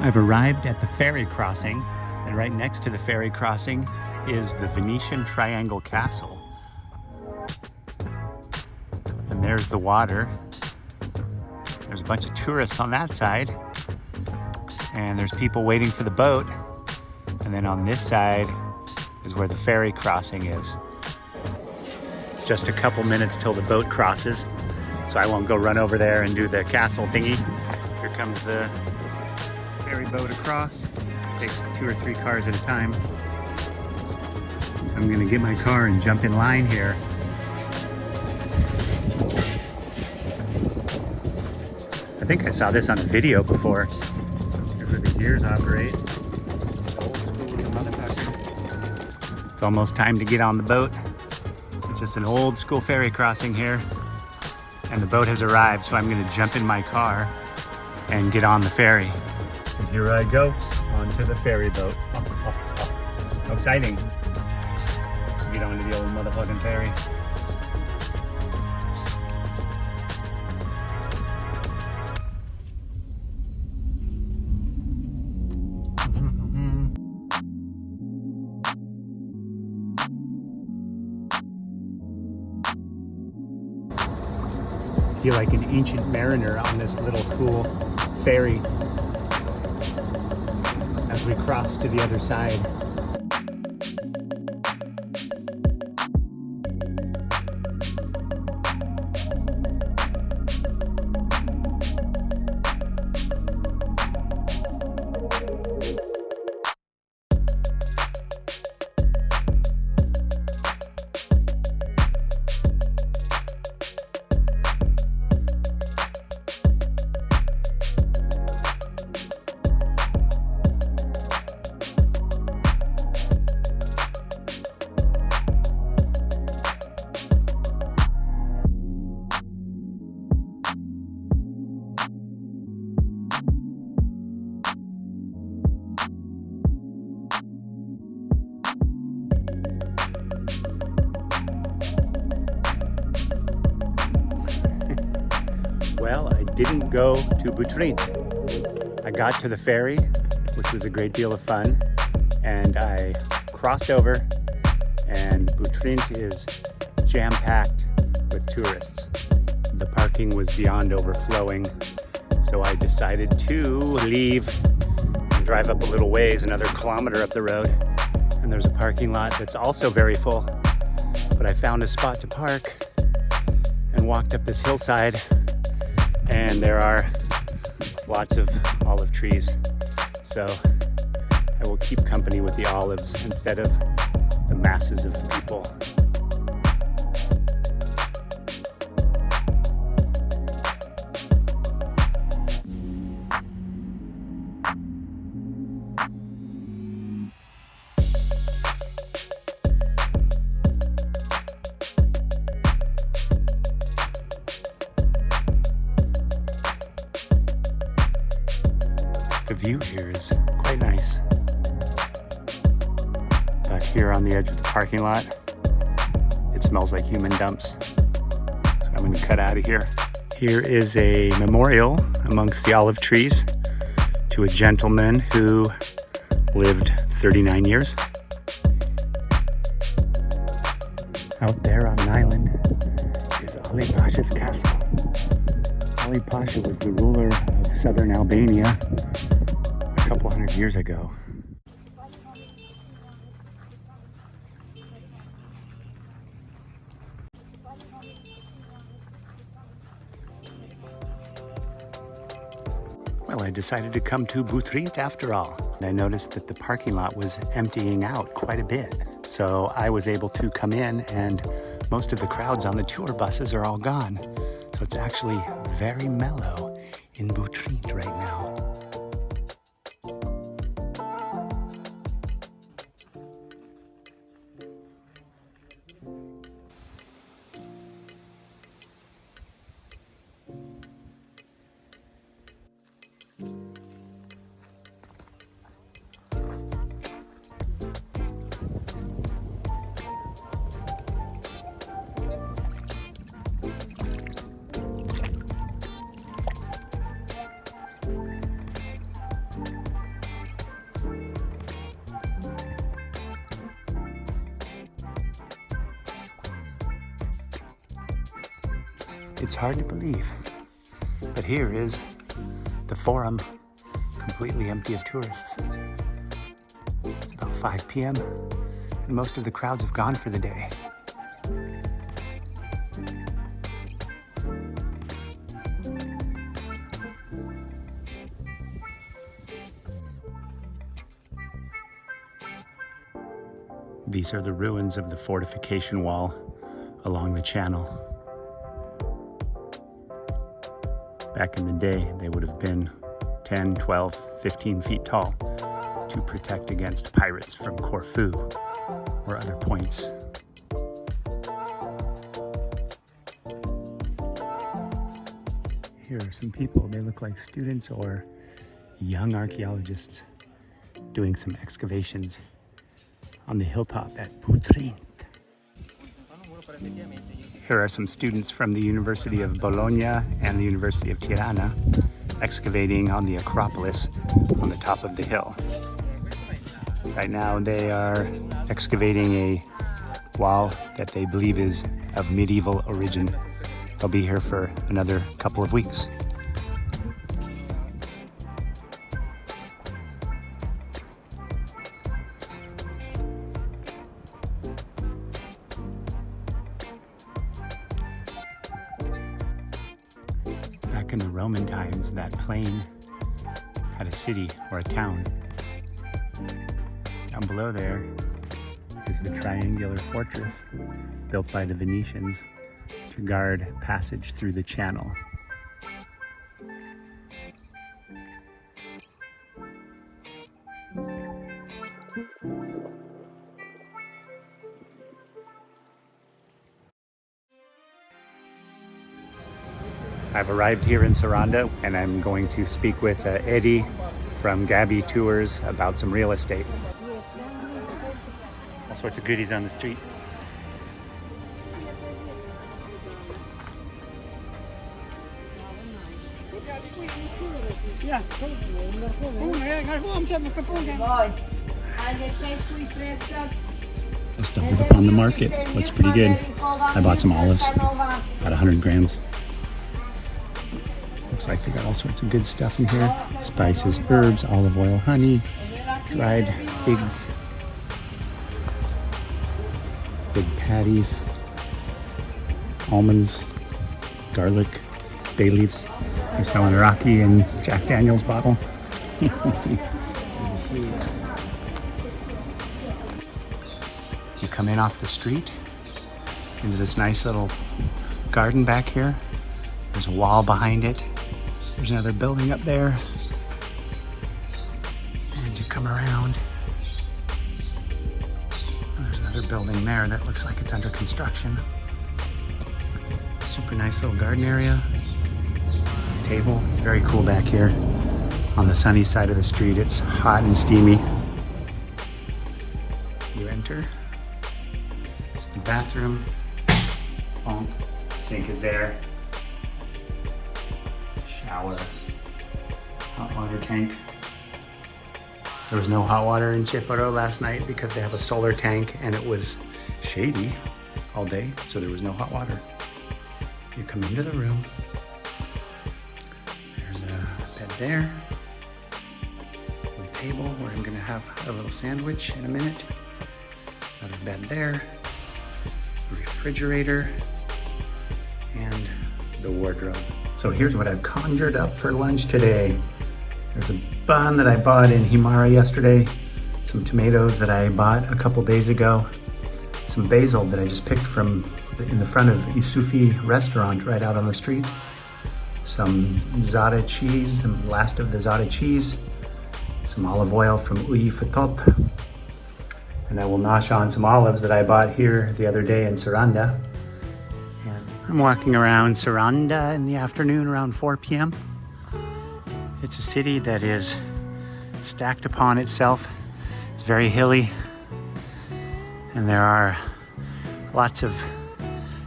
I've arrived at the ferry crossing, and right next to the ferry crossing is the Venetian Triangle Castle. And there's the water. There's a bunch of tourists on that side, and there's people waiting for the boat. And then on this side is where the ferry crossing is. It's just a couple minutes till the boat crosses, so I won't go run over there and do the castle thingy. Here comes the ferry boat across. It takes 2 or 3 cars at a time. I'm gonna get my car and jump in line here. I think I saw this on a video before. Here's where the gears operate. Old school as a motherfucker. It's almost time to get on the boat. It's just an old school ferry crossing here, and the boat has arrived, so I'm gonna jump in my car and get on the ferry. And here I go, onto the ferry boat. How exciting. Get onto the old motherfucking ferry. I feel like an ancient mariner on this little cool ferry as we cross to the other side. Well, I didn't go to Butrint. I got to the ferry, which was a great deal of fun, and I crossed over, and Butrint is jam-packed with tourists. The parking was beyond overflowing, so I decided to leave and drive up a little ways, another kilometer up the road, and there's a parking lot that's also very full, but I found a spot to park and walked up this hillside, and there are lots of olive trees, so I will keep company with the olives instead of the masses of people. The view here is quite nice. But here on the edge of the parking lot, it smells like human dumps. So I'm going to cut out of here. Here is a memorial amongst the olive trees to a gentleman who lived 39 years. Out there on an island is Ali Pasha's castle. Ali Pasha was the ruler of southern Albania a couple hundred years ago. Well, I decided to come to Butrint after all. I noticed that the parking lot was emptying out quite a bit. So I was able to come in, and most of the crowds on the tour buses are all gone. So it's actually very mellow in Butrint right now. It's hard to believe, but here is the Forum, completely empty of tourists. It's about 5 p.m. and most of the crowds have gone for the day. These are the ruins of the fortification wall along the channel. Back in the day, they would have been 10, 12, 15 feet tall to protect against pirates from Corfu or other points. Here are some people. They look like students or young archaeologists doing some excavations on the hilltop at Butrint. Here are some students from the University of Bologna and the University of Tirana excavating on the Acropolis on the top of the hill. Right now they are excavating a wall that they believe is of medieval origin. They'll be here for another couple of weeks. Back in the Roman times, that plain had a city or a town. Down below there is the triangular fortress built by the Venetians to guard passage through the channel. I've arrived here in Saranda and I'm going to speak with Eddie from Gabby Tours about some real estate. All sorts of goodies on the street. I stumbled upon the market. Looks pretty good. I bought some olives, about 100 grams. Looks like they got all sorts of good stuff in here. Spices, herbs, olive oil, honey, dried figs, big patties, almonds, garlic, bay leaves. They're selling a Rocky and Jack Daniels bottle. You come in off the street into this nice little garden back here. There's a wall behind it. There's another building up there. And you come around. And there's another building there that looks like it's under construction. Super nice little garden area. Table. Very cool back here on the sunny side of the street. It's hot and steamy. You enter. It's the bathroom. Bonk. Sink is there. Shower, hot water tank. There was no hot water in Cheporo last night because they have a solar tank and it was shady all day, so there was no hot water. You come into the room. There's a bed there, a table where I'm gonna have a little sandwich in a minute. Another bed there, a refrigerator, and the wardrobe. So here's what I've conjured up for lunch today. There's a bun that I bought in Himara yesterday, some tomatoes that I bought a couple days ago, some basil that I just picked from in the front of Isufi restaurant right out on the street, some Zara cheese, the last of the Zara cheese, some olive oil from E10, and I will nosh on some olives that I bought here the other day in Saranda. I'm walking around Saranda in the afternoon around 4 p.m. It's a city that is stacked upon itself. It's very hilly, and there are lots of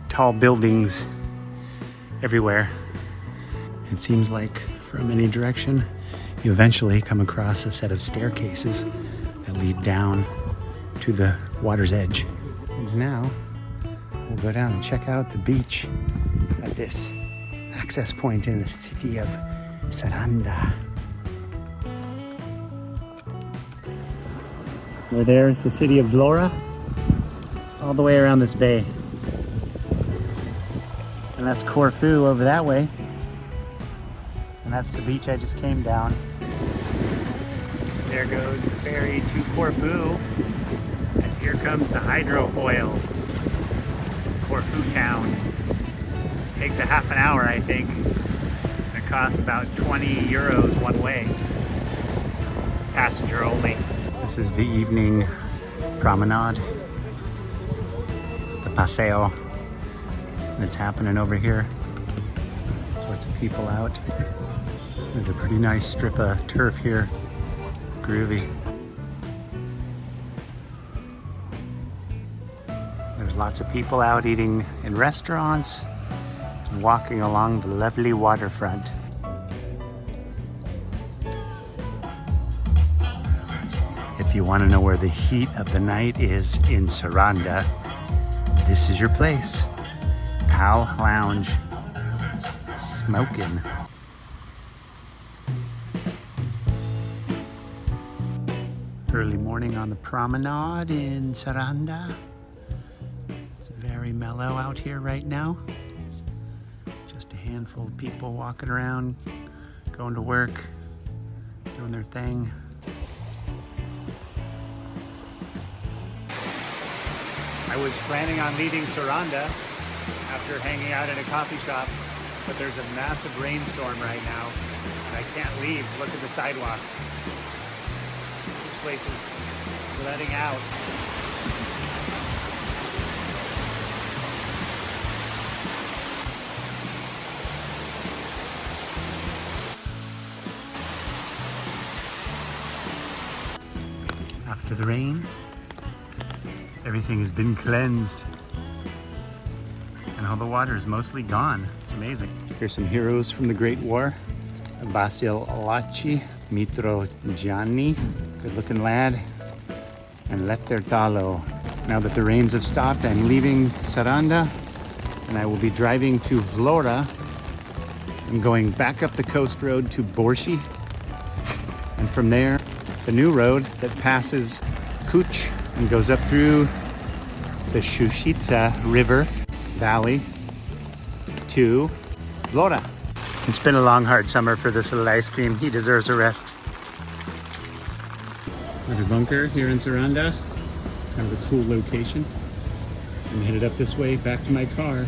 tall buildings everywhere. It seems like from any direction, you eventually come across a set of staircases that lead down to the water's edge. And now, we'll go down and check out the beach at this access point in the city of Saranda. Over there is the city of Vlora, all the way around this bay. And that's Corfu over that way. And that's the beach I just came down. There goes the ferry to Corfu. And here comes the hydrofoil. Corfu town. Takes a half an hour, I think. And it costs about 20 euros one way. It's passenger only. This is the evening promenade. The paseo. And it's happening over here. Sorts of people out. There's a pretty nice strip of turf here. Groovy. There's lots of people out eating in restaurants and walking along the lovely waterfront. If you want to know where the heat of the night is in Saranda, this is your place. Pal Lounge. Smoking. Early morning on the promenade in Saranda. It's very mellow out here right now. Just a handful of people walking around, going to work, doing their thing. I was planning on leaving Saranda after hanging out in a coffee shop, but there's a massive rainstorm right now, and I can't leave. Look at the sidewalk. This place is letting out. After the rains, everything has been cleansed. And all the water is mostly gone. It's amazing. Here's some heroes from the Great War. Basil Alachi, Mitro Gianni, good looking lad, and Letter Talo. Now that the rains have stopped, I'm leaving Saranda and I will be driving to Vlora. I'm going back up the coast road to Borshi, and from there the new road that passes Kuch and goes up through the Shushitsa River Valley to Vlora. It's been a long, hard summer for this little ice cream. He deserves a rest. Another bunker here in Saranda. Kind of a cool location. I'm headed up this way back to my car.